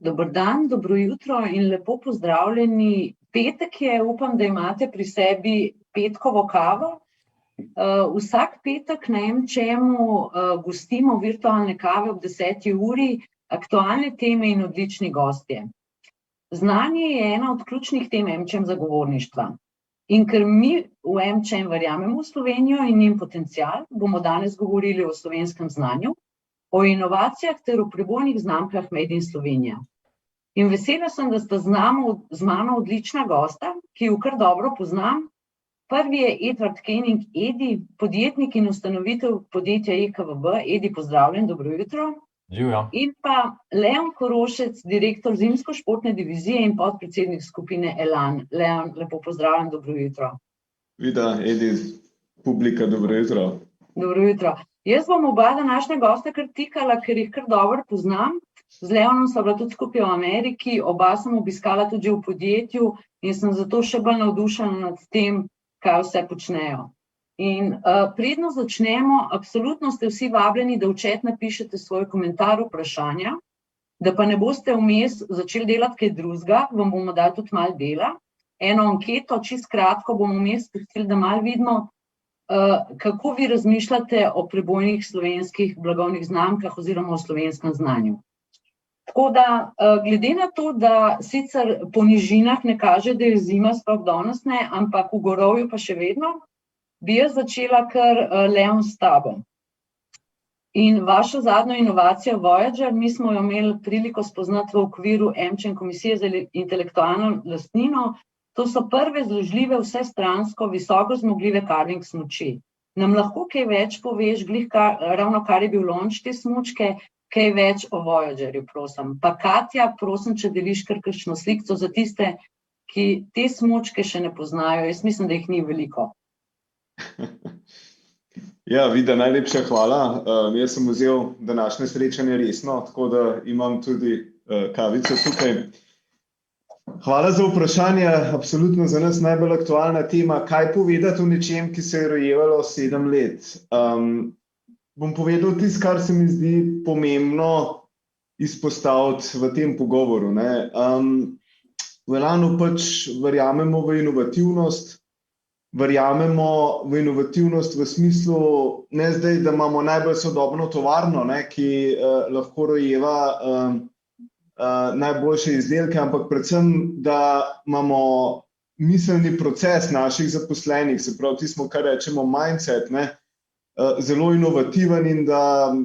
Dober dan, dobro jutro in lepo pozdravljeni. Petek je, upam, da imate pri sebi petkovo kavo. Vsak petek na M-čemu gostimo virtualne kave ob 10. uri, aktualne teme in odlični gostje. Znanje je ena od ključnih tem M-čem zagovorništva. In ker mi v M-čem verjamemo v Slovenijo in njen potencial, bomo danes govorili o slovenskem znanju, o inovacijah ter o prebojnih znamkah Made in Slovenija. In vesela sem, da sta z mano odlična gosta, ki ju kar dobro poznam. Prvi je Edvard Kening, Edi, podjetnik in ustanovitelj podjetja EKVB. Edi, pozdravljen, dobro jutro. Živjo. In pa Leon Korošec, direktor zimsko-športne divizije in podpredsednik skupine Elan. Leon, lepo pozdravljen, dobro jutro. Vida, Edi, publika, dobro jutro. Dobro jutro. Jaz bom oba današnja gosta kar tikala, ker jih kar dobro poznam. Z Leonom sva bila tudi skupaj v Ameriki, oba sem obiskala tudi v podjetju in sem zato še bolj navdušena nad tem, kaj vse počnejo. In predno začnemo, absolutno ste vsi vabljeni, da v chat napišete svoj komentar, vprašanja, da pa ne boste vmes začeli delati kaj drugega, vam bomo dali tudi malo dela. Eno anketo, čisto kratko bomo vmes pustili, da malo vidimo, kako vi razmišljate o prebojnih slovenskih blagovnih znamkah oziroma o slovenskem znanju. Tako da, glede na to, da sicer po nižinah ne kaže, da je zima, sploh danes ne, ampak v gorovju pa še vedno, bi jaz začela kar Leon s tabo. In vaša zadnja inovacija Voyager, mi smo jo imeli priliko spoznati v okviru M-čem Komisije za intelektualno lastnino. To so prve zložljive, vsestransko, visoko zmogljive carving smuči. Nam lahko kaj več poveš, ravno kar je bil launch te smučke, kaj več o Voyagerju, prosim. Pa Katja, prosim, če deliš kar kakšno sliko za tiste, ki te smučke še ne poznajo. Jaz mislim, da jih ni veliko. Ja, Vida, najlepša hvala. Jaz sem vzel današnje srečanje resno, tako da imam tudi kavico tukaj. Hvala za vprašanje, absolutno za nas najbolj aktualna tema. Kaj povedati o nečem, ki se je rojevalo 7 let? Bom povedal tisto, kar se mi zdi pomembno izpostaviti v tem pogovoru. V Elanu pač verjamemo v inovativnost, verjamemo v inovativnost v smislu, ne zdaj, da imamo najbolj sodobno tovarno, ki lahko rojeva najboljše izdelke, ampak predvsem, da imamo miselni proces naših zaposlenih, se pravi, tismo, kar rečemo mindset, zelo inovativen in da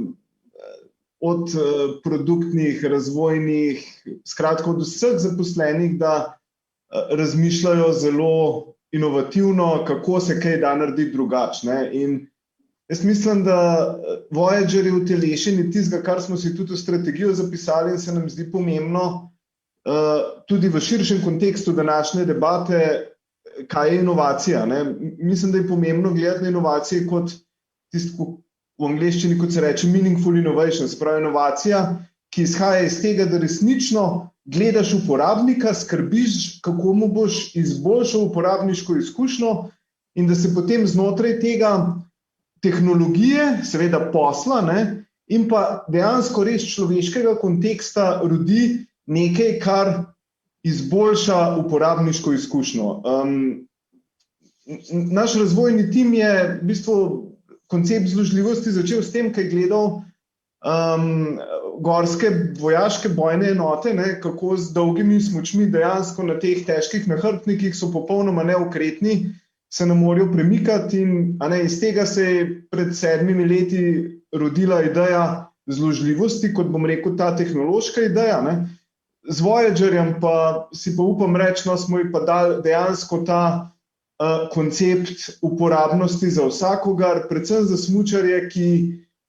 od produktnih, razvojnih, skratka od vseh zaposlenih, da razmišljajo zelo inovativno, kako se kaj da narediti drugače. In jaz mislim, da Voyager je utelešenje tistega, kar smo si tudi v strategijo zapisali in se nam zdi pomembno, tudi v širšem kontekstu današnje debate, kaj je inovacija. Mislim, da je pomembno gledati na inovacije kot tisto, v angleščini, kot se reče, meaningful innovation, spravi inovacija, ki izhaja iz tega, da resnično gledaš uporabnika, skrbiš, kako mu boš izboljšal uporabniško izkušnjo in da se potem znotraj tega tehnologije, seveda posla, in pa dejansko res človeškega konteksta rodi nekaj, kar izboljša uporabniško izkušnjo. Naš razvojni tim je v bistvu koncept zložljivosti začel s tem, kaj je gledal gorske vojaške bojne enote, kako z dolgimi smučmi dejansko na teh težkih nahrbtnikih so popolnoma neokretni, se ne morajo premikati in iz tega se je pred 7 leti rodila ideja zložljivosti, kot bom rekel, ta tehnološka ideja. Z Voyagerjem pa si pa upam reči, smo ji pa dali dejansko ta koncept uporabnosti za vsakogar, predvsem za smučarje, ki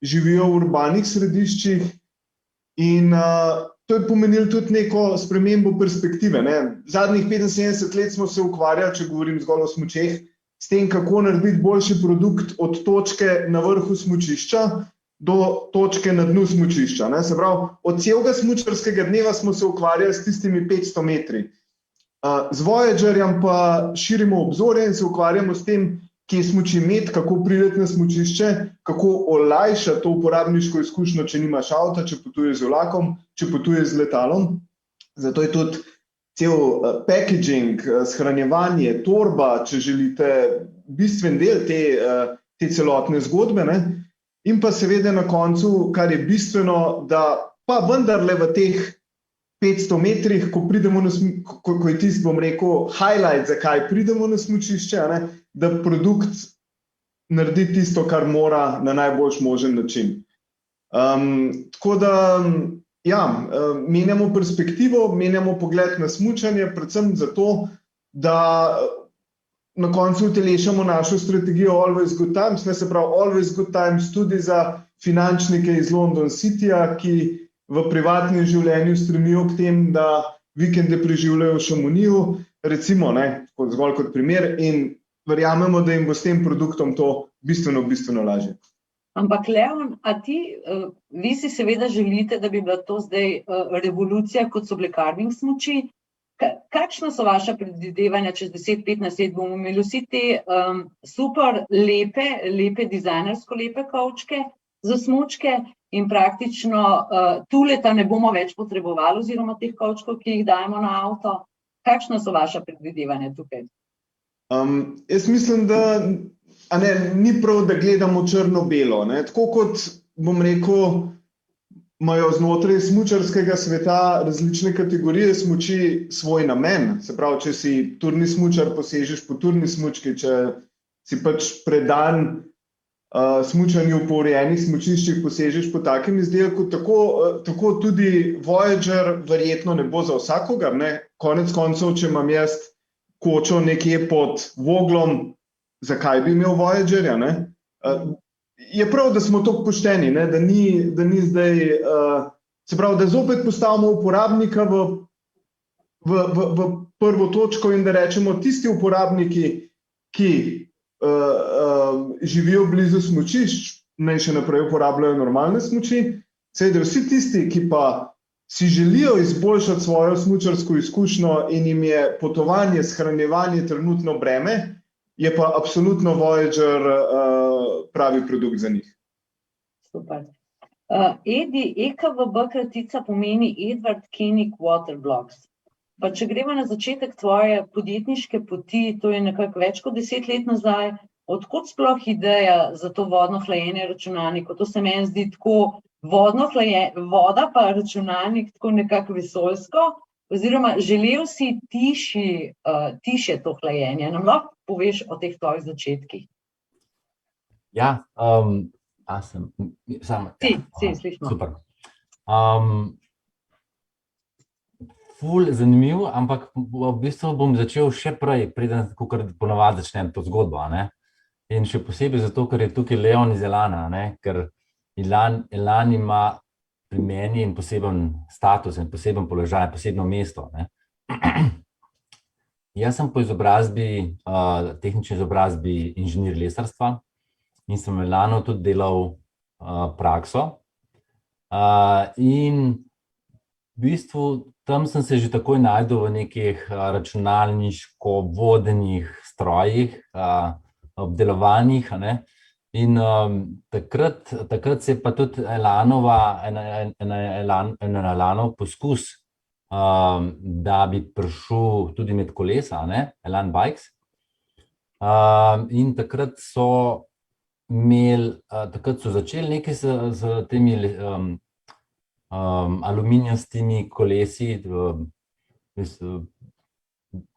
živijo v urbanih središčih in to je pomenilo tudi neko spremembo perspektive. Zadnjih 75 let smo se ukvarjali, če govorim zgolj o smučeh, s tem, kako narediti boljši produkt od točke na vrhu smučišča do točke na dnu smučišča. Se pravi, od celega smučarskega dneva smo se ukvarjali s tistimi 500 metri. Z Voyagerjem pa širimo obzorje in se ukvarjamo s tem, kje smuči imeti, kako priti na smučišče, kako olajšati to uporabniško izkušnjo, če nimaš avta, če potuješ z vlakom, če potuješ z letalom. Zato je tudi cel packaging, shranjevanje, torba, če želite, bistven del te celotne zgodbe. In pa seveda na koncu, kar je bistveno, da pa vendarle v teh 500 metrih, ko je tisti, bom rekel, highlight, zakaj pridemo na smučišče, da produkt naredi tisto, kar mora na najboljši možen način. Tako da, menjamo perspektivo, menjamo pogled na smučanje, predvsem zato, da na koncu utelešamo našo strategijo Always Good Times, se pravi Always Good Times tudi za finančnike iz London Cityja, ki v privatnem življenju stremijo k tem, da vikende preživljajo v Chamonixu, recimo, zgolj kot primer, in verjamemo, da jim bo s tem produktom to bistveno lažje. Ampak Leon, vi si seveda želite, da bi bila to zdaj revolucija, kot so bile carving smuči. Kakšna so vaša predvidevanja čez 10-15 let? Bomo imeli vsi te super lepe, dizajnersko lepe kovčke za smučke in praktično tuleta ne bomo več potrebovali oziroma teh kovčkov, ki jih dajemo na avto. Kakšna so vaša predvidevanja tukaj? Jaz mislim, da ni prav, da gledamo črno-belo. Tako kot, bom rekel, imajo znotraj smučarskega sveta različne kategorije smuči svoj namen. Se pravi, če si turni smučar, posežeš po turni smučki, če si pač predan smučanju po urejenih smučiščih, posežeš po takem izdelku, tako tudi Voyager verjetno ne bo za vsakogar. Konec koncev, če imam jaz kočo nekje pod Voglom, zakaj bi imel Voyagerja? Je prav, da smo tako pošteni, da ni zdaj, se pravi, da zopet postavimo uporabnika v prvo točko in da rečemo, tisti uporabniki, ki živijo blizu smučišč, naj še naprej uporabljajo normalne smuči, seveda vsi tisti, ki pa si želijo izboljšati svojo smučarsko izkušnjo in jim je potovanje, shranjevanje trenutno breme, je pa absolutno Voyager pravi produkt za njih. Super. Edi, EKVB kratica pomeni Edward Koenig Waterblocks. Pa če gremo na začetek tvoje podjetniške poti, to je nekako več kot 10 let nazaj, odkot sploh ideja za to vodno hlajenje računalnikov? To se meni zdi tako voda pa računalnik tako nekako vesoljsko, oziroma želel si tiše to hlajenje. Nam lahko poveš o teh tvojih začetkih? Ja, slišimo. Super. Ful zanimiv, ampak v bistvu bom začel še prej, preden kakor ponavadi začnem to zgodbo, a ne. In še posebej zato, ker je tukaj Leon iz Elana, a ne, ker Elan ima pri meni en poseben status, en poseben položaj, posebno mesto, ne. Jaz sem po izobrazbi, tehnični izobrazbi inženir lesarstva in sem v Elanu tudi delal prakso. In v bistvu tam sem se že takoj našel v nekih računalniško-vodenih strojih, obdelovanjih, a ne. In takrat se je pa tudi Elanov poskus, da bi prišel tudi med kolesa, ne, Elan Bikes. In takrat so začeli nekaj s temi aluminijastimi kolesi,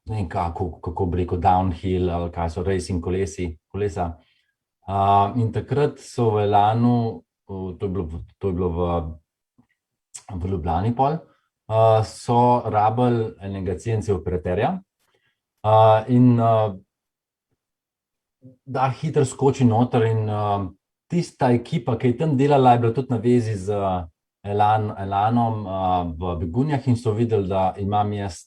ne vem kako bi rekel, downhill ali kaj so, racing kolesa. In takrat so v Elanu, to je bilo v Ljubljani pol, so rabili enega CNC operaterja in da hitro skoči noter in tista ekipa, ki je tam delala, je bila tudi na vezi z Elanom v Begunjah in so videli, da imam jaz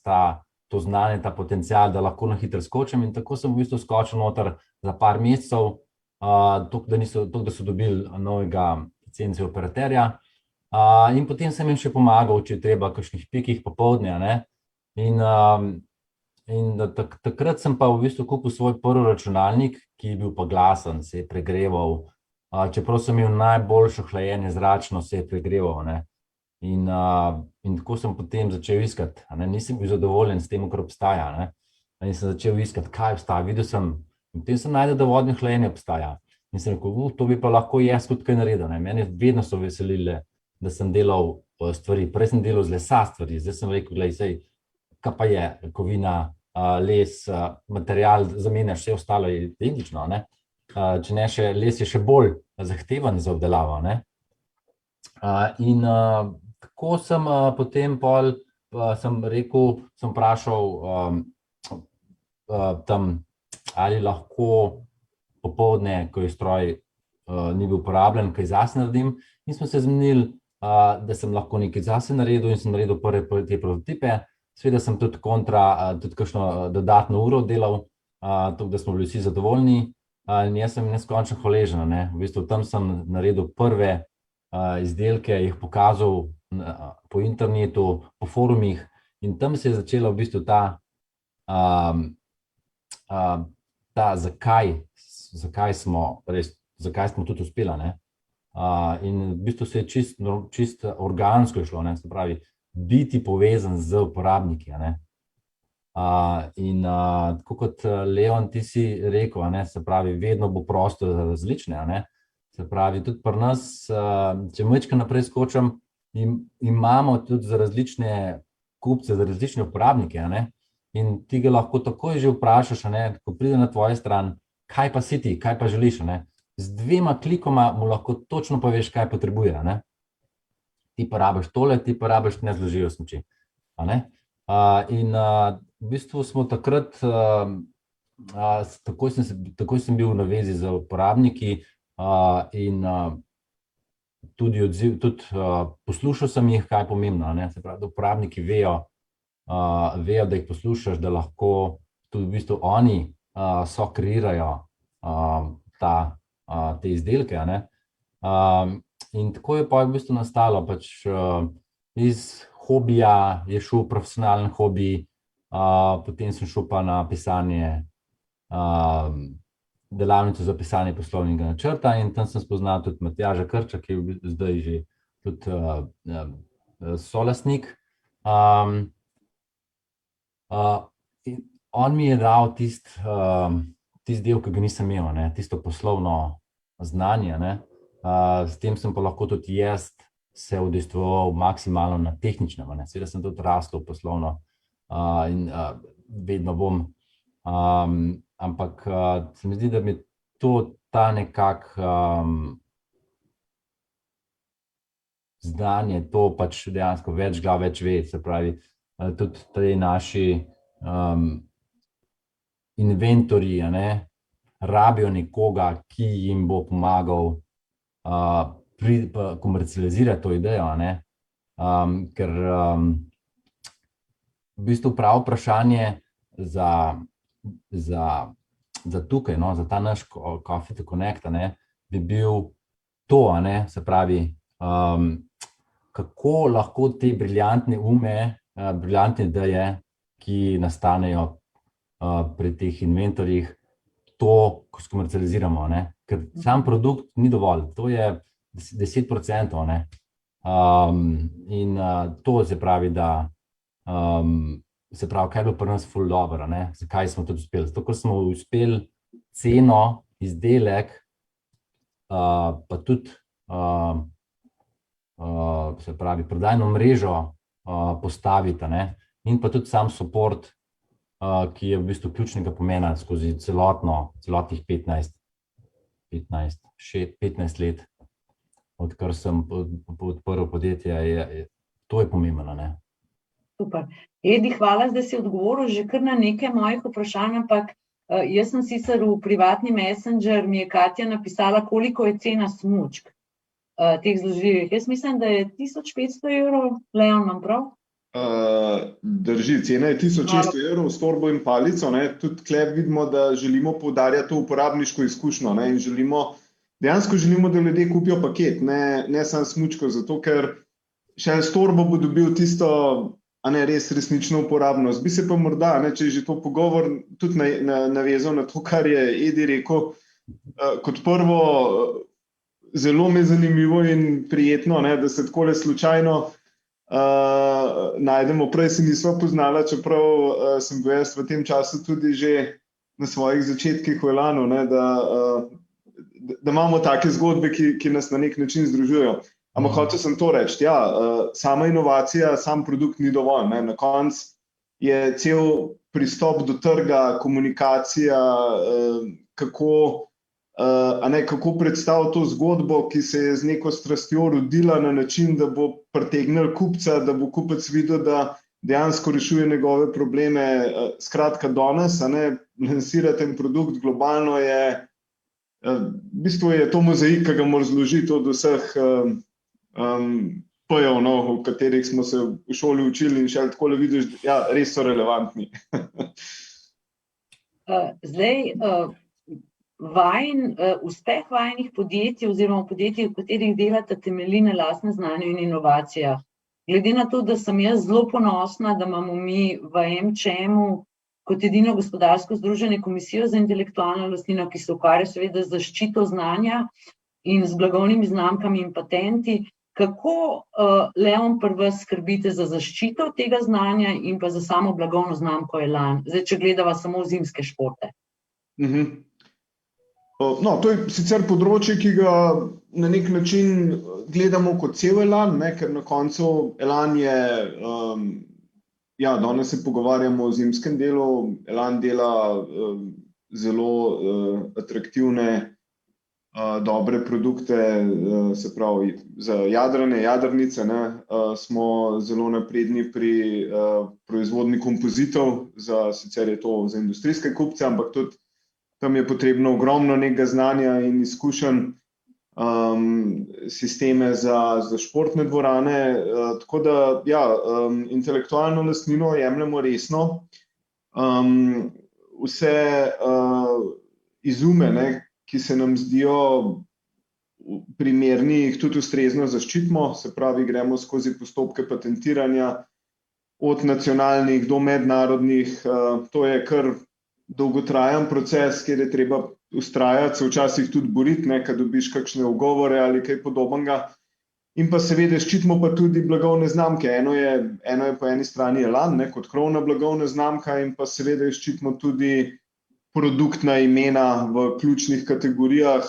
to znanje, ta potencial, da lahko na hitro skočim, in tako sem v bistvu skočil noter za par mesecev, toliko, da so dobili novega CNC operaterja. In potem sem jim še pomagal, če je treba, kakšnih pikih popoldne, a ne. In takrat sem pa v bistvu kupil svoj prvi računalnik, ki je bil pa glasen, se je pregreval, čeprav sem imel najboljše hlajenje zračno, se je pregreval, ne. In tako sem potem začel iskati, a ne, nisem bil zadovoljen s tem, kar obstaja, ne. In sem začel iskati, kaj obstaja, videl sem, in potem sem našel, da vodno hlajenje obstaja. In sem rekel, to bi pa lahko jaz tudi kaj naredil, ne. Mene vedno so veselile, da sem delal stvari, prej sem delal z lesa stvari, zdaj sem rekel, glej, sej, kaj pa je, kovina, les, material, zamenjaš, vse ostalo je identično, ne. Če ne še, les je še bolj zahteven za obdelavo, ne. In tako sem potem pol, sem rekel, sem vprašal tam, ali lahko popoldne, ko je stroj ni bil uporabljen, kaj zase naredim, in smo se zmenili, da sem lahko nekaj zase naredil in sem naredil prve te prototipe. Seveda sem tudi tudi kakšno dodatno uro delal, tako da smo bili vsi zadovoljni, in jaz sem neskončno hvaležen, ne. V bistvu tam sem naredil prve izdelke, jih pokazal po internetu, po forumih, in tam se je začela v bistvu zakaj smo tudi uspeli, ne. In v bistvu se je čisto organsko šlo, ne, se pravi, biti povezan z uporabniki, a ne. In tako kot Leon, ti si rekel, a ne, se pravi, vedno bo prostor za različne, a ne. Se pravi, tudi pri nas, če majčkeno naprej skočim, imamo tudi za različne kupce, za različne uporabnike, a ne. In ti ga lahko takoj že vprašaš, a ne, ko pride na tvojo stran, kaj pa si ti, kaj pa želiš, a ne. Z 2 klikoma mu lahko točno poveš, kaj potrebuje, a ne. Ti pa rabiš tole, ti pa rabiš nezložljive smuči, a ne. In v bistvu smo takrat, takoj sem bil na vezi z uporabniki, in tudi poslušal sem jih, kaj je pomembno, a ne, se pravi, da uporabniki vejo, da jih poslušaš, da lahko tudi v bistvu oni sokreirajo te izdelke, a ne. In tako je pa v bistvu nastalo, pač iz hobija je šel profesionalen hobi, potem sem šel pa na pisanje, delavnico za pisanje poslovnega načrta, in tam sem spoznal tudi Matjaža Krča, ki je zdaj že tudi solastnik. In on mi je dal tisti del, ki ga nisem imel, ne, tisto poslovno znanje, ne. S tem sem pa lahko tudi jaz se udejstvoval maksimalno na tehničnem, a ne, seveda sem tudi rastel poslovno, in vedno bom, ampak se mi zdi, da mi to ta nekako znanje, to pač dejansko več glav več ve, se pravi, tudi te naši inventorji, rabijo nekoga, ki jim bo pomagal komercializirati to idejo, ker v bistvu pravo vprašanje za tukaj, za ta naš Coffee to Connect, bi bil to, se pravi, kako lahko te briljantne briljantne ideje, ki nastanejo pri teh inventorjih, to skomercializiramo, ker sam produkt ni dovolj, to je 10%, in to se pravi, da kaj je bilo pri nas ful dobro, zakaj smo tudi uspeli, zato ker smo uspeli ceno, izdelek, pa tudi se pravi prodajno mrežo postaviti, in pa tudi sam support, ki je v bistvu ključnega pomena skozi celotnih 15 let, odkar sem odprl podjetje, to je pomembno, Super. Edi, hvala, da si odgovoril že kar na nekaj mojih vprašanj, ampak jaz sem sicer v privatni messenger, mi je Katja napisala, koliko je cena smučk teh zložljivih. Jaz mislim, da je 1500 €, Leon, imam prav? Drži, cena je 1600 € s torbo in palico, tudi tukaj vidimo, da želimo poudarjati to uporabniško izkušnjo, in dejansko želimo, da ljudje kupijo paket, ne samo smučko, zato ker še s torbo bo dobil tisto, res resnično uporabnost. Bi se pa morda, če je že to pogovor, tudi navezal na to, kar je Edi rekel, kot prvo, zelo mi je zanimivo in prijetno, da se takole slučajno najdemo. Prej se nisva poznala, čeprav sem bil jaz v tem času tudi že na svojih začetkih v Elanu, da imamo take zgodbe, ki nas na nek način združujejo. Ampak hotel sem to reči, sama inovacija, sam produkt ni dovolj. Na koncu je cel pristop do trga, komunikacija, kako predstaviti to zgodbo, ki se je z neko strastjo rodila na način, da bo pritegnil kupca, da bo kupec videl, da dejansko rešuje njegove probleme. Skratka, danes lansirati en produkt globalno je, v bistvu je to mozaik, ki ga moraš zložiti od vseh pojev, v katerih smo se v šoli učili in še takole vidiš, res so relevantni. Zdaj, uspeh vajinih podjetij oziroma podjetij, v katerih delate, temelji na lastnem znanju in inovacijah. Glede na to, da sem jaz zelo ponosna, da imamo mi v MČM-u kot edino gospodarsko združenje Komisijo za intelektualno lastnino, ki se ukvarja seveda z zaščito znanja in z blagovnimi znamkami in patenti. Kako, Leon, pri vas skrbite za zaščito tega znanja in pa za samo blagovno znamko Elan? Zdaj, če gledava samo zimske športe. No, to je sicer področje, ki ga na nek način gledamo kot cel Elan, ker na koncu Elan je, danes se pogovarjamo o zimskem delu, Elan dela zelo atraktivne, dobre produkte, se pravi za jadranje, jadrnice, smo zelo napredni pri proizvodnji kompozitov, sicer je to za industrijske kupce, ampak tudi tam je potrebno ogromno nekega znanja in izkušenj, sisteme za športne dvorane, tako da, intelektualno lastnino jemljemo resno. Vse izume, ki se nam zdijo primerni, jih tudi ustrezno zaščitimo, se pravi, gremo skozi postopke patentiranja, od nacionalnih do mednarodnih, to je kar dolgotrajen proces, kjer je treba vztrajati, se včasih tudi boriti, kad dobiš kakšne ugovore ali kaj podobnega. In pa seveda ščitimo pa tudi blagovne znamke. Eno je po eni strani Elan, kot krovna blagovna znamka, in pa seveda ščitimo tudi produktna imena v ključnih kategorijah.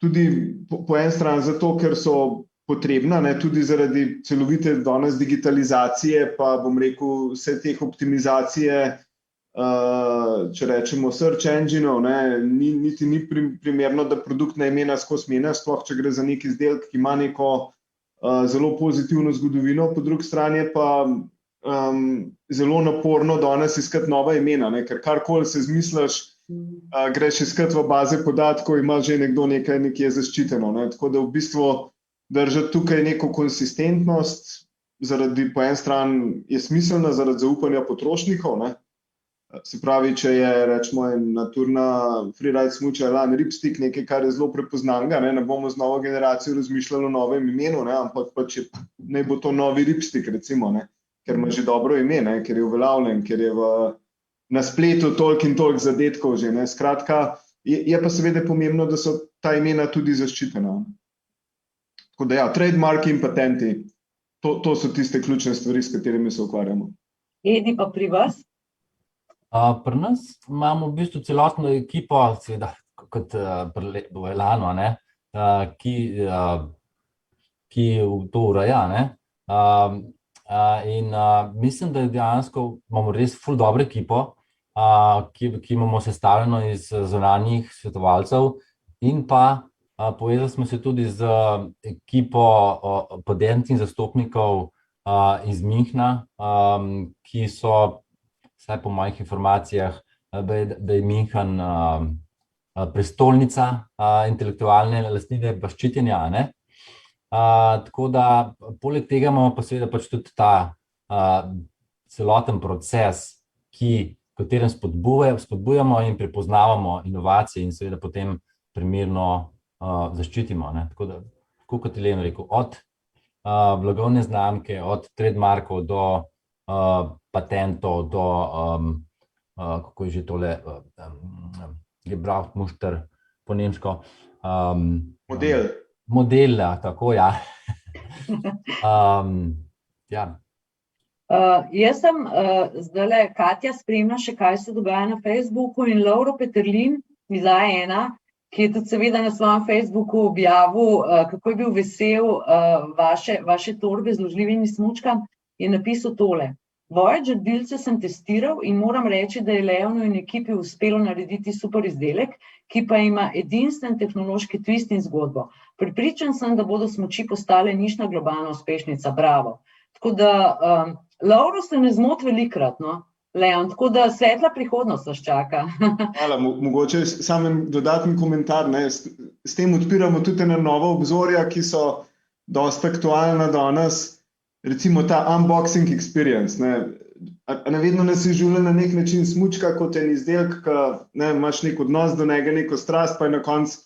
Tudi po eni strani zato, ker so potrebna, tudi zaradi celovite danes digitalizacije, pa bom rekel, vse teh optimizacije, če rečemo search enginov, niti ni primerno, da produktna imena skozi menjaš, sploh če gre za nek izdelek, ki ima neko zelo pozitivno zgodovino, po drugi strani je pa zelo naporno danes iskati nova imena, ne? Ker karkoli se izmisliš, greš iskati v baze podatkov, ima že nekdo nekje zaščiteno. Ne? Tako da v bistvu držati tukaj neko konsistentnost, zaradi po eni strani je smiselna zaradi zaupanja potrošnikov, ne? Se pravi, če je, rečemo, naturna freeride smuča Elan Ripstick nekaj, kar je zelo prepoznanga, ne bomo z novo generacijo razmišljali o novem imenu, ne? Ampak pač naj bo to novi Ripstick, recimo, ne? Ker ima že dobro ime, ne? Ker je uveljavljen, ker je na spletu toliko in toliko zadetkov že. Ne? Skratka, je pa seveda pomembno, da so ta imena tudi zaščitena. Tako da ja, trademarki in patenti, to so tiste ključne stvari, s katerimi se ukvarjamo. Edi, pa pri vas? Pri nas imamo v bistvu celotno ekipo, seveda kot v Elanu, ne, ki to ureja, ne. In mislim, da dejansko imamo res ful dobro ekipo, ki imamo sestavljeno iz zunanjih svetovalcev in pa povezali smo se tudi z ekipo podjetnic in zastopnikov iz Münchna, ki so, vsaj po mojih informacijah, da je München prestolnica intelektualne lastnine pa ščitenja, ne? Tako da, poleg tega imamo pa seveda pač tudi ta celoten proces, v katerem spodbujamo in prepoznavamo inovacije in seveda potem primerno zaščitimo, ne? Tako da, kot je Leno rekel, od blagovne znamke, od trademarkov do patentov, do, kako je že tole, Gebrauchtmuster po nemško. Model, tako, ja. Ja. Jaz sem zdajle, Katja spremlja še, kaj se dogaja na Facebooku, in Lovro Peterlin iz A1, ki je tudi seveda na svojem Facebooku objavil, kako je bil vesel vaše torbe z zložljivimi smučkami, je napisal tole: Voyager delce sem testiral in moram reči, da je Leonu in ekipi uspelo narediti super izdelek, ki pa ima edinstven tehnološki twist in zgodbo. Prepričan sem, da bodo smuči postale nišna globalna uspešnica. Bravo. Tako da, Lovro se ne zmoti velikrat, no, Leon, tako da svetla prihodnost vas čaka. Hvala, mogoče samo en dodatni komentar, ne, s tem odpiramo tudi ena nova obzorja, ki so dosti aktualna danes. Recimo ta unboxing experience, ne vedno nas je življenje na nek način smučka kot en izdelek, ne, imaš nek odnos do njega, neko strast, pa je na koncu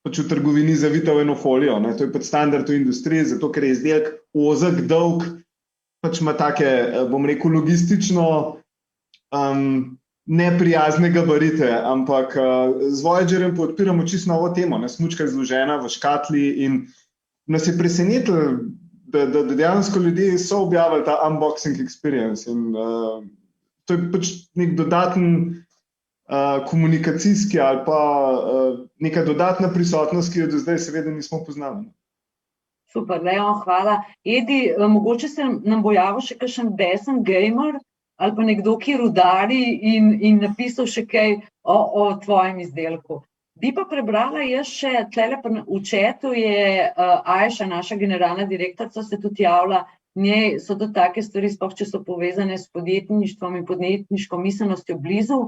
pač v trgovini zavita v eno folijo, ne, to je pač standard v industriji, zato ker je izdelek ozek, dolg, pač ima take, bom rekel, logistično neprijazne gabarite, ampak z Voyagerjem pa odpiramo čisto novo temo, ne, smučka je zložena v škatli in nas je presenetilo, da dejansko ljudje so objavili ta unboxing experience in to je pač nek dodaten komunikacijski ali pa neka dodatna prisotnost, ki jo do zdaj seveda nismo poznali. Super, Leon, hvala. Edi, mogoče se nam bo javil še kakšen besen gamer ali pa nekdo, ki rudari in napisal še kaj o tvojem izdelku. Bi pa prebrala jaz še, tlele v chatu je Ajša, naša generalna direktorica, se tudi javlja, njej so tudi take stvari, sploh če so povezane s podjetništvom in podjetniško miselnostjo blizu.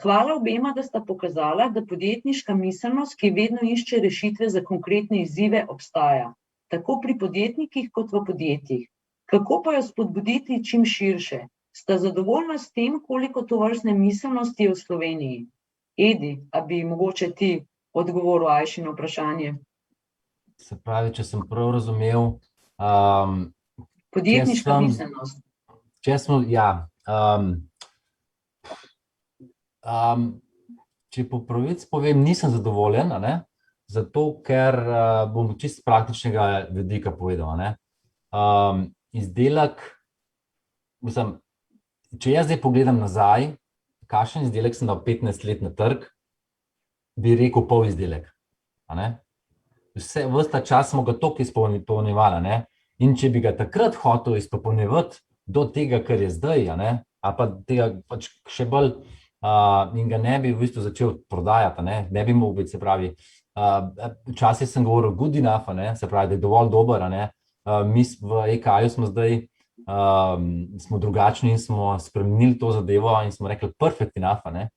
Hvala obema, da sta pokazala, da podjetniška miselnost, ki vedno išče rešitve za konkretne izzive, obstaja. Tako pri podjetnikih kot v podjetjih. Kako pa jo spodbuditi čim širše? Sta zadovoljna s tem, koliko tovrstne miselnosti je v Sloveniji? Edi, a bi mogoče ti odgovoril Ajšino vprašanje? Se pravi, če sem prav razumel, podjetniška miselnost. Če po pravici povem, nisem zadovoljen, ne? Zato, ker bom čisto praktičnega vidika povedal, ne? Izdelek, mislim, če jaz zdaj pogledam nazaj, kakšen izdelek sem dal 15 let na trg, bi rekel pol izdelek. Ves ta čas smo ga toliko izpolnjevali, ne? In če bi ga takrat hotel izpopolnjevati do tega, kar je zdaj, ali pa tega pač še bolj, in ga ne bi v bistvu začel prodajati, ne bi mogel biti, se pravi, včasih sem govoril good enough, se pravi, da je dovolj dober, Mi v EKI-ju smo zdaj smo drugačni in smo spremenili to zadevo in smo rekli perfect enough, ne.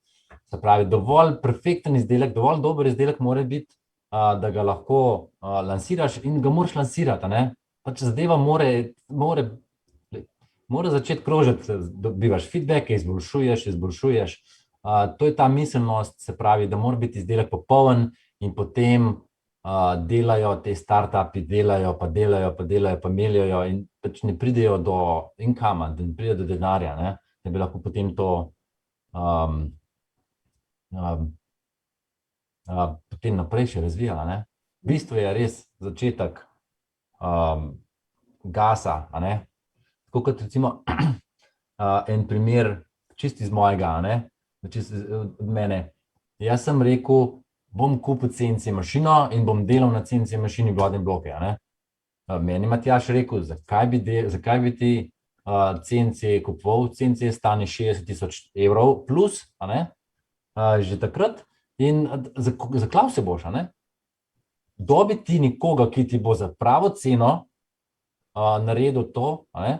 Se pravi, dovolj perfekten izdelek, dovolj dober izdelek mora biti, da ga lahko lansiraš in ga moraš lansirati, ne. Pač zadeva mora začeti krožiti, dobivaš feedbacke, izboljšuješ. To je ta miselnost, se pravi, da mora biti izdelek popoln in potem delajo te startupi, delajo, pa meljajo in pač ne pridejo do incoma, da ne pridejo do denarja, ne, da bi lahko potem to potem naprej še razvijala, ne. V bistvu je res začetek gasa, a ne. Tako kot recimo en primer čisto iz mojega, a ne, čisto od mene. Jaz sem rekel, bom kupil CNC mašino in bom delal na CNC mašini vgradne bloke, a ne. Meni je Matjaž rekel, zakaj bi ti CNC kupoval, CNC stane 60 000 evrov plus, a ne, že takrat in zaklal se boš, a ne. Dobi ti nekoga, ki ti bo za pravo ceno naredil to, a ne,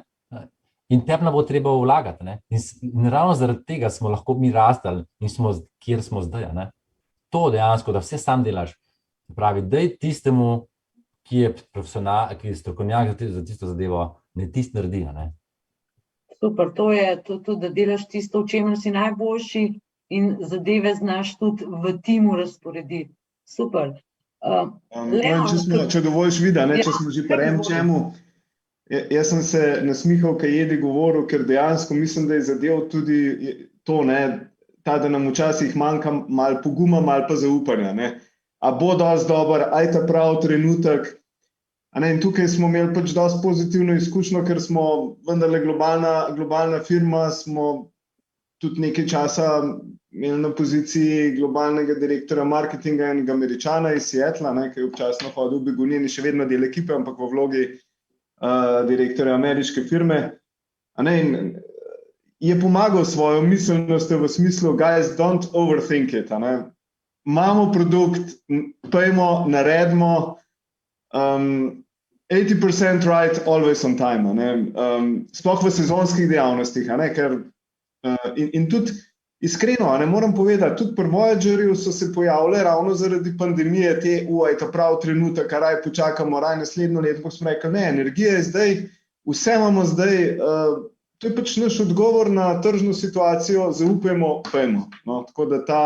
in tebi ne bo treba vlagati, ne. In ravno zaradi tega smo lahko mi rastli in smo, kjer smo zdaj, a ne. To dejansko, da vse sam delaš, se pravi, daj tistemu, ki je profesionalni, ki je strokovnjak za tisto zadevo, ne tisto naredi, a ne. Super, to je to, da delaš tisto, v čemer si najboljši in zadeve znaš tudi v timu razporediti. Super. Če dovoliš Vida, ne, če smo že pri čemu, jaz sem se nasmihal, kaj Jedi govoril, ker dejansko mislim, da je zadev tudi to, ne, ta, da nam včasih manjka malo poguma, malo pa zaupanja, ne. A bo dosti dober, a je ta prav trenutek, a ne, in tukaj smo imeli pač dosti pozitivno izkušnjo, ker smo vendarle globalna firma, smo tudi nekaj časa imeli na poziciji globalnega direktorja marketinga enega Američana iz Seattla, ne, ki je občasno hodil v begunje in še vedno del ekipe, ampak v vlogi direktorja ameriške firme, a ne, in je pomagal svojo miselnostjo v smislu, guys, don't overthink it, a ne. Imamo produkt, pojmo, naredimo, 80% right, always on time, a ne. Sploh v sezonskih dejavnostih, a ne, ker in tudi iskreno, a ne, moram povedati, tudi pri Voyagerju so se pojavile ravno zaradi pandemije te, je ta prav trenutek, a raj počakamo, raj naslednjo leto, ko smo rekli, ne, energija je zdaj, vse imamo zdaj, to je pač naš odgovor na tržno situacijo, zaupajmo, pojmo. No, tako da ta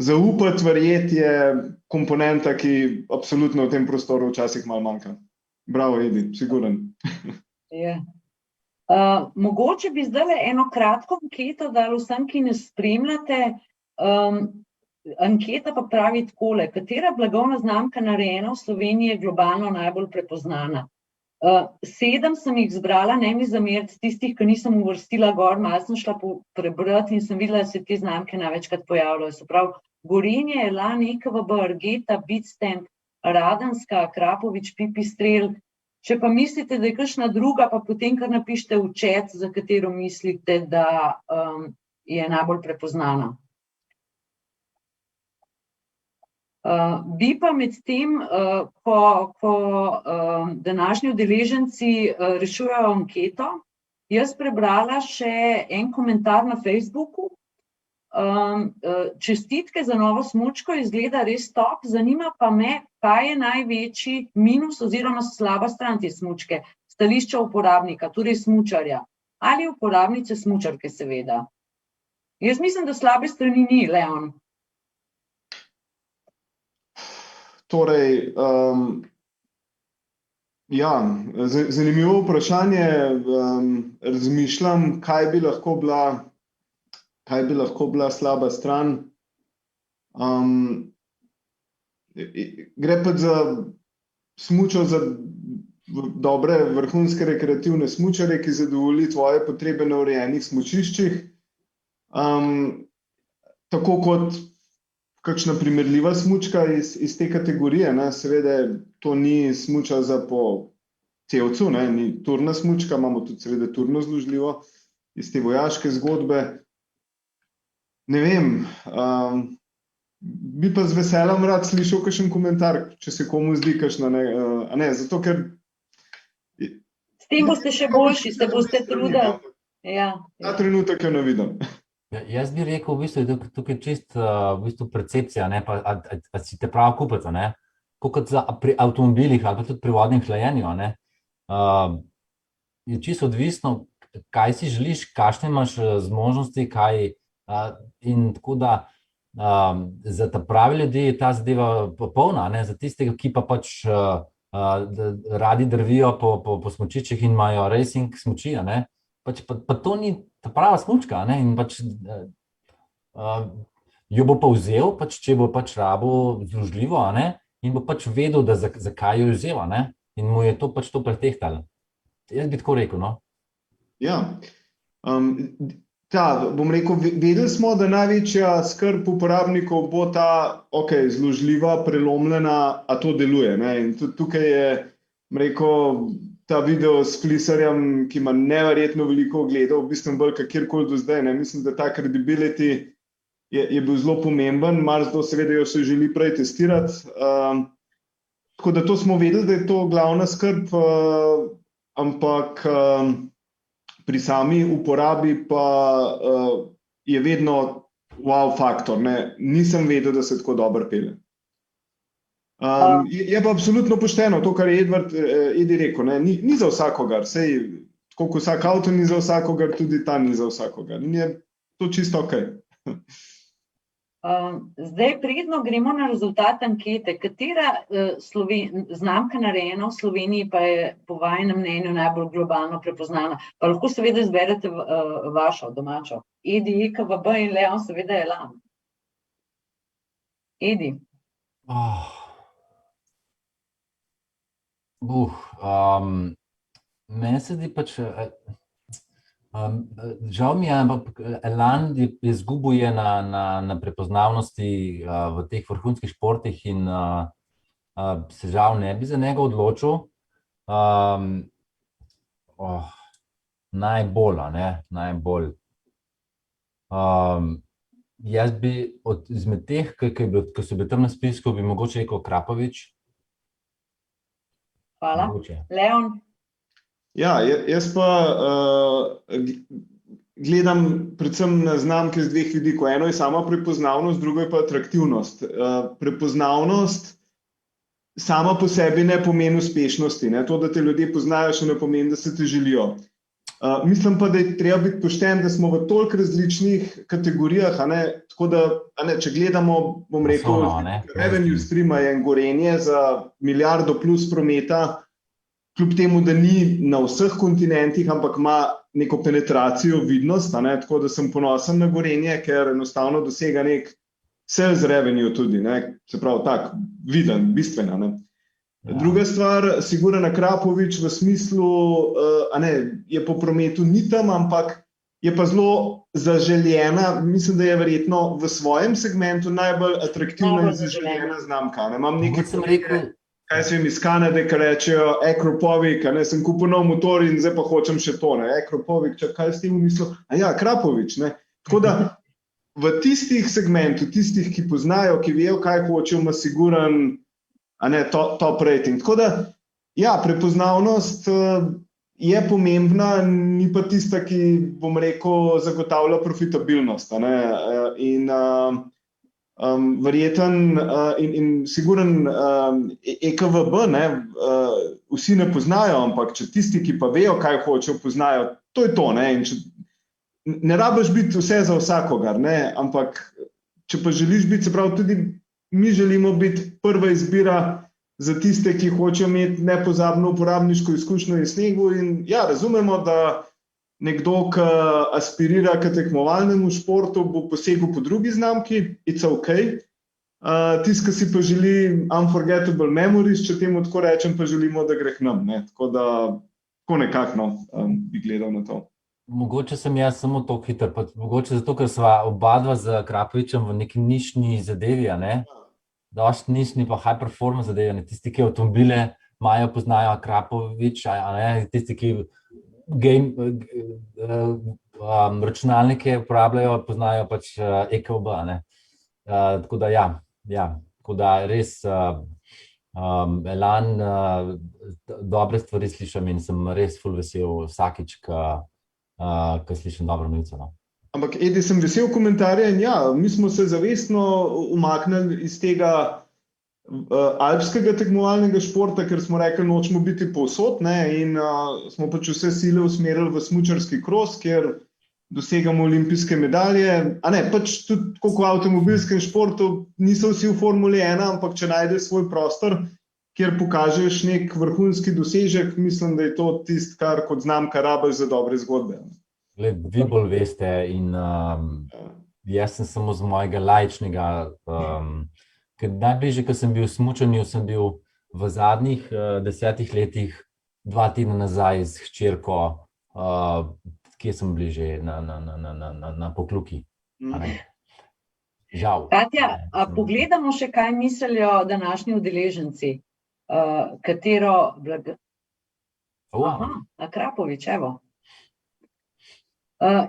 zaupati, verjeti je komponenta, ki absolutno v tem prostoru včasih malo manjka. Bravo, Edi, siguren. Je. Mogoče bi zdaj eno kratko anketo dali vsem, ki nas spremljate. Anketa pa pravi takole, katera blagovna znamka narejena v Sloveniji je globalno najbolj prepoznana? 7 sem jih zbrala, ne mi zameriti tistih, ki nisem uvrstila gor, malo sem šla prebrati in sem videla, da se te znamke največkrat pojavljajo. Se pravi, Gorenje, Elan, EKVB, Argeta, Bitstand, Radenska, Krapovič, Pipistrel. Če pa mislite, da je kakšna druga, pa potem kar napišite v chat, za katero mislite, da je najbolj prepoznana. Bi pa med tem, ko današnji udeleženci rešujejo anketo, jaz prebrala še en komentar na Facebooku. Čestitke za novo smučko, izgleda res top, zanima pa me, kaj je največji minus oziroma slaba stran te smučke, stališča uporabnika, torej smučarja. Ali uporabnice smučarke, seveda. Jaz mislim, da slabe strani ni, Leon. Torej, ja, zanimivo vprašanje, razmišljam, kaj bi lahko bila slaba stran. Gre pa za smučo, za dobre vrhunske rekreativne smučarje, ki zadovolji tvoje potrebe na urejenih smučiščih. Tako kot kakšna primerljiva smučka iz te kategorije, ne, seveda to ni smuča za po cevcu, ne, ni turna smučka, imamo tudi seveda turno zložljivo iz te vojaške zgodbe. Ne vem, bi pa z veseljem rad slišal kakšen komentar, če se komu zdi kakšna, ne, zato ker S tem boste še boljši, se boste trudili. Ja, Ta trenutek jo ne vidim. Jaz bi rekel, v bistvu, da tukaj je čist v bistvu percepcija, ne, pa a si te prav kupec, ne, kot pri avtomobilih ali pa tudi pri vodnem hlajenju, ne, je čisto odvisno, kaj si želiš, kakšne imaš zmožnosti, in tako da za ta pravi ljudi je ta zadeva popolna, ne, za tistega, ki pa pač radi drvijo po smučičih in imajo racing smuči, ne, pač pa to ni ta prava smučka, ne, in pač jo bo pa vzel, pač, če bo pač rabo združljivo, ne, in bo pač vedel, da zakaj jo vzela, ne, in mu je to pač to pretehtalo. Jaz bi tako rekel, no. Ja, bom rekel, vedeli smo, da največja skrb uporabnikov bo ta, zložljiva, prelomljena, a to deluje, ne, in tudi tukaj je, bom rekel, ta video s Flisarjem, ki ima neverjetno veliko ogledov, v bistvu bolj kakirkoli do zdaj, ne, mislim, da ta credibility je bil zelo pomemben, marsikdo seveda jo se želi prej testirati, tako da to smo vedeli, da je to glavna skrb, ampak pri sami uporabi pa je vedno wow faktor, ne, nisem vedel, da se tako dobro pelje. Je pa absolutno pošteno to, kar je Edi rekel, ne, ni za vsakogar, sej, tako kot vsak avto ni za vsakogar, tudi ta ni za vsakogar, in je to čisto okej. Zdaj, predno gremo na rezultat ankete. Katera znamka narejena v Sloveniji pa je po vajinem mnenju najbolj globalno prepoznana? Pa lahko seveda izberete vašo domačo. Edi, EKVB in Leon seveda Elan. Edi. Meni se zdi pač, žal mi je, ampak Elan je izgubil na prepoznavnosti v teh vrhunskih športih in se žal ne bi za njega odločil. Najbolj. Jaz bi izmed teh, ki so bili tam na spisku, bi mogoče rekel Krapovič. Hvala. Leon? Ja, jaz pa gledam predvsem na znamke z dveh vidikov. Eno je sama prepoznavnost, drugo je pa atraktivnost. Prepoznavnost sama po sebi ne pomeni uspešnosti, ne. To, da te ljudje poznajo, še ne pomeni, da se te želijo. Mislim pa, da je treba biti pošten, da smo v toliko različnih kategorijah, tako da, če gledamo, bom rekel, revenue streama je Gorenje za milijardo plus prometa, kljub temu, da ni na vseh kontinentih, ampak ima neko penetracijo, vidnost, tako da sem ponosen na Gorenje, ker enostavno dosega nek sales revenue tudi, se pravi tak, viden, bistven, Druga stvar, Sigurana Krapovič v smislu, je po prometu ni tam, ampak je pa zelo zaželjena, mislim, da je verjetno v svojem segmentu najbolj atraktivna in zaželjena znamka. Imam nekaj, kaj se jim iz Kanade, ki rečejo Akropovic, sem kupil nov motor in zdaj pa hočem še to, Akropovic, kaj s tem v mislu? Ja, Krapovič, Tako da v tistih segmentu, tistih, ki poznajo, ki vejo, kaj hočejo, ima Siguran top rating. Tako da, ja, prepoznavnost je pomembna, ni pa tista, ki, bom rekel, zagotavlja profitabilnost, in verjeten in Siguran EKVB, vsi ne poznajo, ampak če tisti, ki pa vejo, kaj hočejo, poznajo, to je to, in če ne rabiš biti vse za vsakogar, ampak če pa želiš biti, se pravi, tudi mi želimo biti prva izbira za tiste, ki hočejo imeti nepozabno uporabniško izkušnjo v snegu in ja, razumemo, da nekdo, ki aspirira k tekmovalnemu športu, bo posegel po drugi znamki, it's okay. Tisti, ki si pa želi unforgettable memories, če temu tako rečem, pa želimo, da gre k nam, tako da, tako nekako bi gledal na to. Mogoče sem jaz samo to hiter, mogoče zato, ker sva oba dva z Krapovičem v neki nišni zadevi, dosti nišni pa high performance zadevi, tisti, ki avtomobile imajo, poznajo Krapovič, tisti, ki računalnike uporabljajo, poznajo pač EKVB, tako da ja, tako da res Elan, dobre stvari slišim in sem res ful vesel vsakič, ko slišim dobro novico. No. Ampak, Edi, sem vesel komentarja in ja, mi smo se zavestno umaknili iz tega alpskega tekmovalnega športa, ker smo rekli, nočemo biti povsod, ne, in smo pač vse sile usmerili v smučarski kros, kjer dosegamo olimpijske medalje. A ne, pač tudi kot v avtomobilskem športu niso vsi v Formuli 1, ampak če najdeš svoj prostor, kjer pokažeš nek vrhunski dosežek, mislim, da je to tisto, kar kot znamka rabiš za dobre zgodbe. Gled, vi bolj veste in jaz sem samo z mojega laičnega, ker najbližje, ko sem bil v smučanju, sem bil v zadnjih 10 letih 2 tedna nazaj s hčerko, kje sem bliže, na Pokljuki. Žal. Katja, a pogledamo še, kaj mislijo današnji udeleženci? Katero Aha, Akrapovič, evo.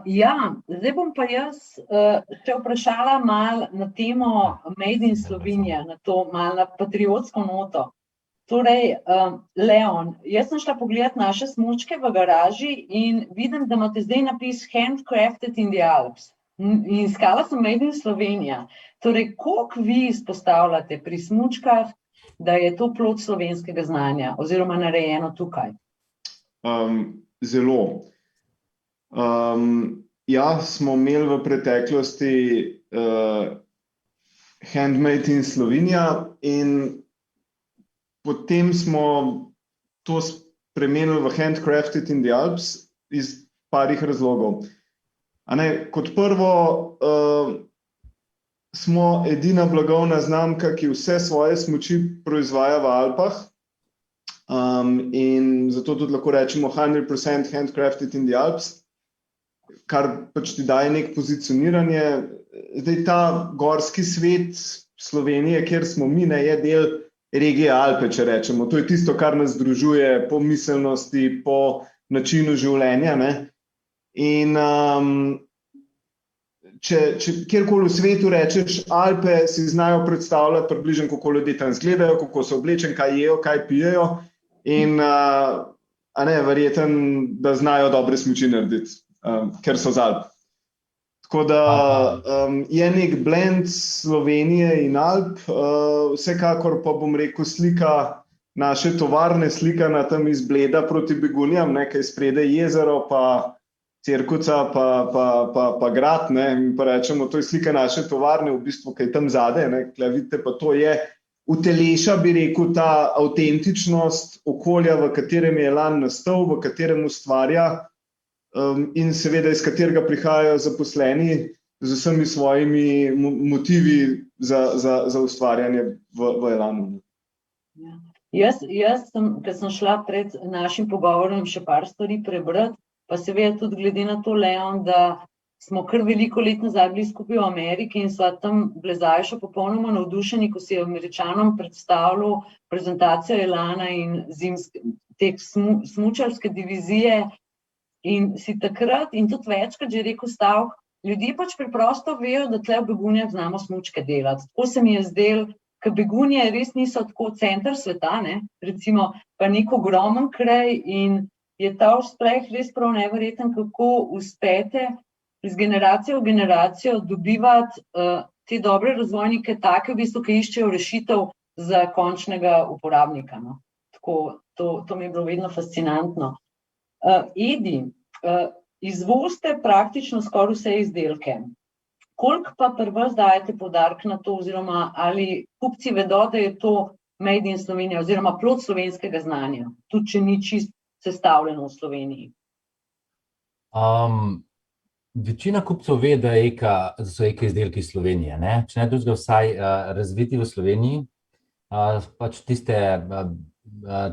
Ja, zdaj bom pa jaz še vprašala malo na temo Made in Slovenija, na to malo na patriotsko noto. Torej, Leon, jaz sem šla pogledat naše smučke v garaži in vidim, da imate zdaj napis Handcrafted in the Alps. In iskala sem Made in Slovenija. Torej, koliko vi izpostavljate pri smučkah, da je to plod slovenskega znanja oziroma narejeno tukaj? Zelo. Ja, smo imeli v preteklosti Handmade in Slovenija in potem smo to spremenili v Handcrafted in the Alps iz parih razlogov. Kot prvo, smo edina blagovna znamka, ki vse svoje smuči proizvaja v Alpah, in zato tudi lahko rečemo 100% Handcrafted in the Alps, kar pač ti daje nek pozicioniranje. Zdaj ta gorski svet Slovenije, kjer smo mi, ne, je del regije Alpe, če rečemo. To je tisto, kar nas združuje po miselnosti, po načinu življenja, ne. In če kjerkoli v svetu rečeš Alpe, si znajo predstavljati približno, kako ljudje tam izgledajo, kako so oblečeni, kaj jejo, kaj pijejo in verjetno, da znajo dobre smuči narediti, ker so z Alp. Tako da je nek blend Slovenije in Alp, vsekakor pa bom rekel slika naše tovarne, slika na tam iz Bleda proti Begunjam, nekaj spredaj jezero, pa Cerkuca, pa grad, ne, in pa rečemo, to je slika naše tovarne, v bistvu, kaj tam zade, ne, tukaj vidite, pa to je uteleša, bi rekel, ta avtentičnost okolja, v katerem je Elan nastal, v katerem ustvarja, in seveda iz katerega prihajajo zaposleni z vsemi svojimi motivi za ustvarjanje v Elanu. Ja. Jaz sem, ko sem šla pred našim pogovorom še par stvari prebrati, pa seveda tudi glede na to, Leon, da smo kar veliko let nazaj bili skupaj v Ameriki in sva tam Blezaj še popolnoma navdušeni, ko si je Američanom predstavljal prezentacijo Elana in te smučarske divizije. In si takrat, in tudi večkrat že rekel stavek, ljudje pač preprosto vejo, da tle v Begunjah znamo smučke delati. Tako se mi je zdelo, ker Begunje res niso tako center sveta, ne, recimo, pa nek ogromen kraj in je ta uspeh res prav neverjeten, kako uspete iz generacije v generacijo dobivati te dobre razvojnike, take v bistvu, ki iščejo rešitev za končnega uporabnika. No. Tako, to mi je bilo vedno fascinantno. Edi, izvozite praktično skoraj vse izdelke. Koliko pa pri vas dajete poudarek na to, oziroma ali kupci vedo, da je to Made in Slovenija oziroma plod slovenskega znanja, tudi če ni čisto sestavljeno v Sloveniji? Večina kupcev ve, da so eko izdelki iz Slovenije, ne? Če ne drugega vsaj razviti v Sloveniji, pač tiste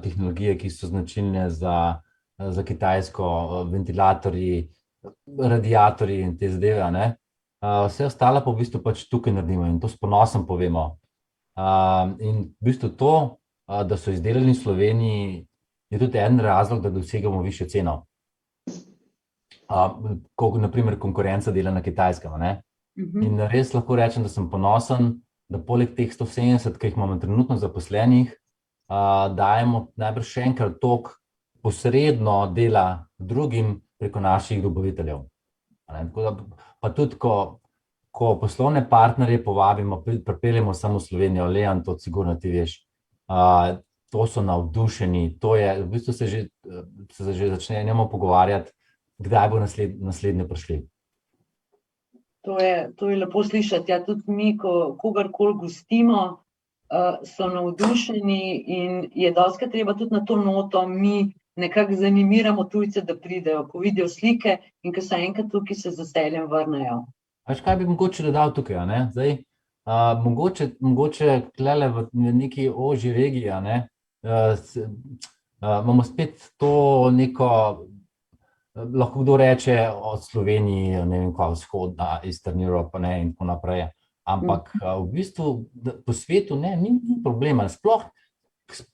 tehnologije, ki so značilne za Kitajsko, ventilatorji, radiatorji in te zadeve, ne. Vse ostalo pa v bistvu pač tukaj naredimo in to s ponosom povemo. In v bistvu to, da so izdelani v Sloveniji, je tudi en razlog, da dosegamo višjo ceno. Kot naprimer konkurenca dela na Kitajskem, ne. In res lahko rečem, da sem ponosen, da poleg teh 170, ki jih imamo trenutno zaposlenih, dajemo najbrž še enkrat toliko posredno dela drugim preko naših dobaviteljev. Pa tudi, ko poslovne partnerje povabimo, pripeljemo samo v Slovenijo, Leon, to sigurno ti veš, to so navdušeni, to je, v bistvu se že začnemo pogovarjati, kdaj bo naslednje prišli. To je lepo slišati. Ja, tudi mi, ko kogarkoli gostimo, so navdušeni in je dostikrat treba tudi na to noto, mi nekako zanimiramo tujce, da pridejo, ko vidijo slike in ko so enkrat tukaj, se z veseljem vrnejo. Veš, kaj bi mogoče dodal tukaj, ne? Zdaj, mogoče tlele v neki ožji regiji, ne? Imamo spet to neko, lahko kdo reče od Sloveniji, ne vem kva, vzhodna, Eastern Europe, ne, in tako naprej. Ampak v bistvu po svetu ni problema. Sploh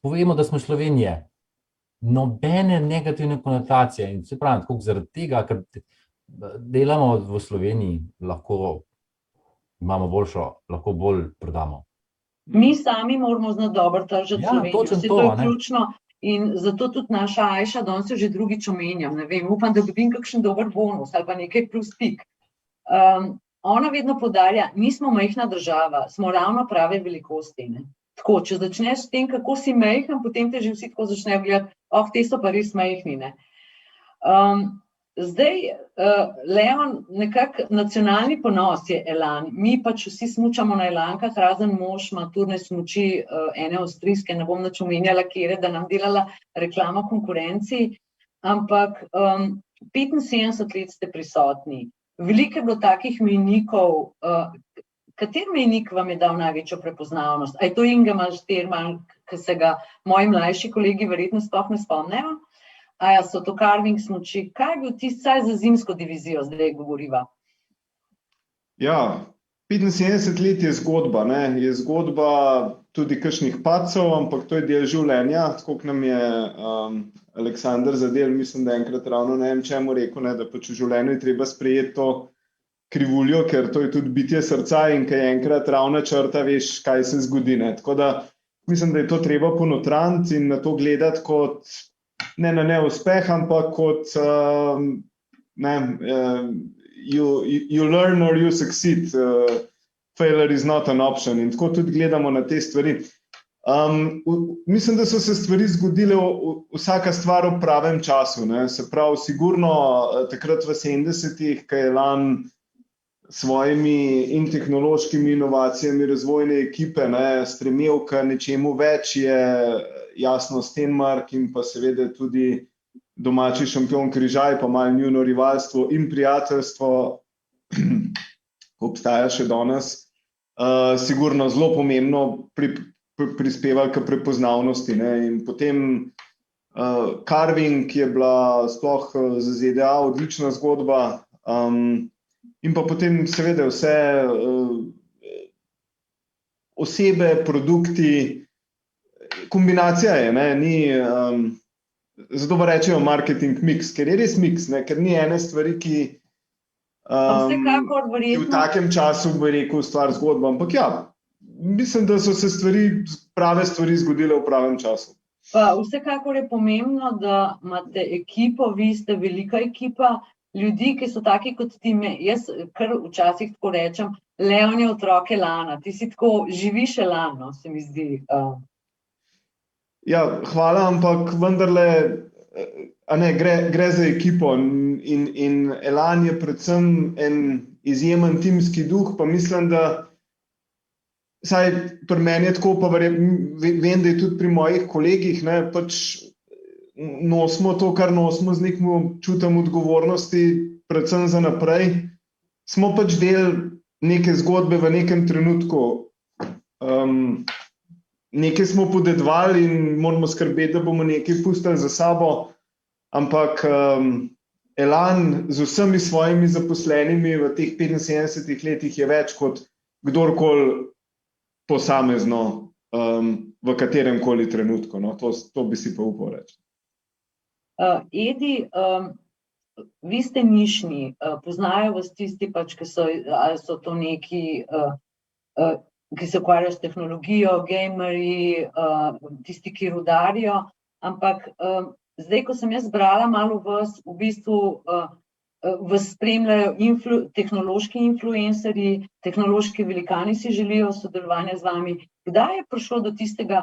povemo, da smo Slovenije. Nobene negativne konotacije. In se pravi, tako zaradi tega, ker delamo v Sloveniji, lahko imamo boljšo, lahko bolj prodamo. Mi sami moramo znati dobro tržiti Slovenijo. Točno Vse to je ključno. In zato tudi naša Ajša, danes jo že drugič omenjam, ne vem, upam, da dobim kakšen dober bonus ali pa nekaj plus tik. Ona vedno poudarja, mi smo majhna država, smo ravno prave velikosti. Ne? Tako, če začneš s tem, kako si majhen, potem te že vsi tako začnejo gledati, te so pa res majhni. Ne? Zdaj, Leon, nekako nacionalni ponos je Elan. Mi pač vsi smučamo na Elankah, razen mož ima turne smuči, ene avstrijske, ne bom nič omenjala, kjer je, da nam delala reklamo konkurenci, ampak 75 let ste prisotni. Veliko je bilo takih mejnikov. Kater mejnik vam je dal največjo prepoznavnost? A je to Ingemar Šterman, ki se ga moji mlajši kolegi verjetno sploh ne spomnejo? So to carving smuči. Kaj je bil tisti za zimsko divizijo, zdaj govoriva? Ja, 75 let je zgodba, ne? Je zgodba tudi kakšnih padcev, ampak to je del življenja, tako kot nam je Aleksander Zadel, mislim, da enkrat ravno ne vem čemu rekel, ne, da pač v življenju je treba sprejeti to krivuljo, ker to je tudi bitje srca in kaj je enkrat ravna črta, veš, kaj se zgodi. Ne? Tako da mislim, da je to treba ponotraniti in na to gledati kot ne na neuspeh, ampak kot you learn or you succeed. Failure is not an option. In tako tudi gledamo na te stvari. Mislim, da so se stvari zgodile vsaka stvar v pravem času. Ne? Se pravi, sigurno takrat v 70-ih, ko je Elan svojimi in tehnološkimi inovacijami razvojne ekipe stremel k nečemu več, je jasno Stenmark in pa seveda tudi domači šampion Križaj, pa malo njuno rivalstvo in prijateljstvo, ko obstaja še danes, sigurno zelo pomembno prispeva k prepoznavnosti. Ne? In potem carving je bila sploh za ZDA odlična zgodba. In pa potem seveda vse osebe, produkti, kombinacija je, ne, ni, zato pa rečejo marketing mix, ker je res mix, ne, ker ni ene stvari, ki v takem času bi rekel stvar zgodba, ampak ja, mislim, da so se prave stvari zgodile v pravem času. Pa vsekakor je pomembno, da imate ekipo, vi ste velika ekipa, ljudi, ki so taki kot ti, jaz kar včasih tako rečem, Leon je otrok Elana, ti si tako živiš Elan, no, se mi zdi. Ja, hvala, ampak vendarle, gre za ekipo in Elan je predvsem en izjemen timski duh, pa mislim, da saj pri meni je tako, pa vem, da je tudi pri mojih kolegih, ne, pač nosimo to, kar nosimo, z nekim občutom odgovornosti, predvsem za naprej. Smo pač del neke zgodbe v nekem trenutku. Nekaj smo podedovali in moramo skrbeti, da bomo nekaj pustili za sabo, ampak Elan z vsemi svojimi zaposlenimi v teh 75 letih je več kot kdorkoli posamezno v katerem koli trenutku. No, to bi si pa upal reči. Edi, vi ste nišni, poznajo vas tisti, pač, ki so to neki ki se ukvarjajo s tehnologijo, gamerji, tisti, ki rudarijo, ampak zdaj, ko sem jaz brala malo vas, v bistvu vas spremljajo tehnološki influencerji, tehnološki velikani si želijo sodelovanja z vami. Kdaj je prišlo do tistega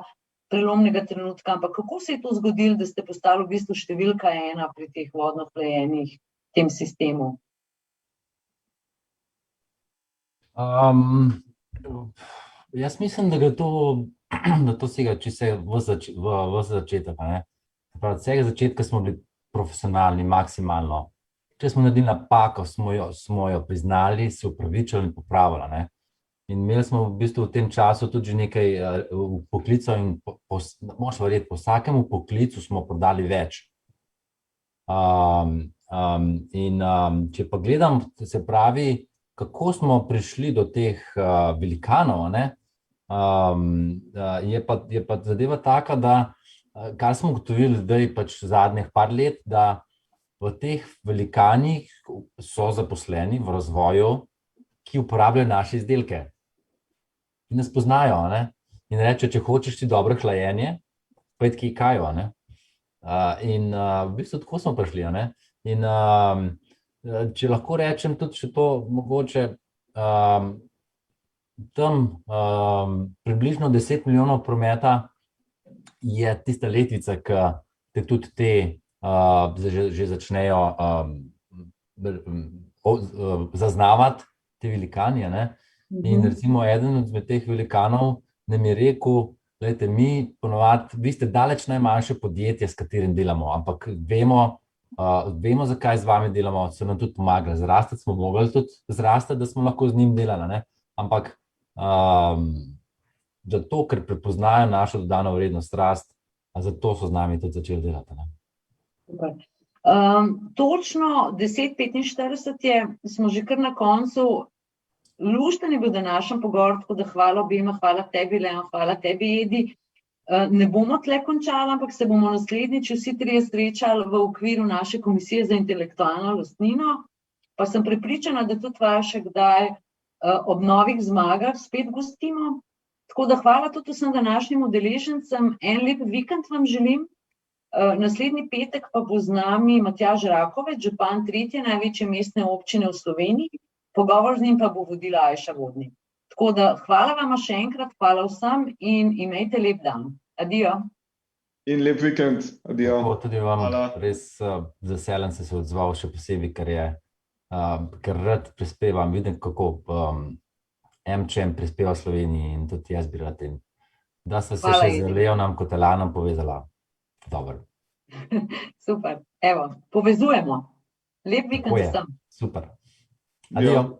prelomnega trenutka, ampak kako se je to zgodilo, da ste postali v bistvu številka 1 pri teh vodno hlajenih tem sistemu? Jaz mislim, da gre to sega čisto v začetek. Od vsega začetka smo bili profesionalni, maksimalno. Če smo naredili napako, smo jo priznali, se upravičili in popravili. In imeli smo v bistvu v tem času tudi nekaj poklicov in moš verjeti, po vsakemu poklicu smo prodali več. Če pa gledam, se pravi, kako smo prišli do teh velikanov, je pa zadeva taka, da kar smo ugotovili zdaj pač zadnjih par let, da v teh velikanih so zaposleni v razvoju, ki uporabljajo naše izdelke. In nas poznajo, in reče, če hočeš ti dobro hlajenje, pojdi k IKEA. In v bistvu tako smo prišli. In če lahko rečem tudi še to, mogoče tam približno 10 milijonov prometa je tista letvica, ki te tudi te že začnejo zaznavati te velikani. In recimo eden od teh velikanov nam je rekel, glejte, mi ponovadi, vi ste daleč najmanjše podjetje, s katerim delamo, ampak vemo, zakaj z vami delamo, so nam tudi pomagali. Zrastati smo mogli tudi zrastati, da smo lahko z njim delali, ampak zato, ker prepoznajo našo dodano vrednost, rast, zato so z nami tudi začeli delati. Točno 10:45 je, smo že kar na koncu. Lušten je bil današnji pogovor, tako da hvala obema, hvala tebi, Leon, hvala tebi, Edi. Ne bomo tle končali, ampak se bomo naslednjič vsi trije srečali v okviru naše komisije za intelektualno lastnino, pa sem prepričana, da tudi še kdaj ob novih zmagah spet gostimo. Tako da hvala tudi vsem današnjim udeležencem, en lep vikend vam želim. Naslednji petek pa bo z nami Matjaž Rakovec, župan 3. največje mestne občine v Sloveniji. Pogovor z njim pa bo vodila Ajša Vodnik. Tako da hvala vama še enkrat, hvala vsem in imejte lep dan. Adijo. In lep vikend. Adijo. Tudi vam res z veseljem se odzval, še posebej, ker rad prispevam, vidim, kako MČM prispeva v Sloveniji in tudi jaz bi rad. Da se še z Leonom kot Elanom povezala. Dobro. Super. Evo, povezujemo. Lep vikend vsem. Super. Adijo.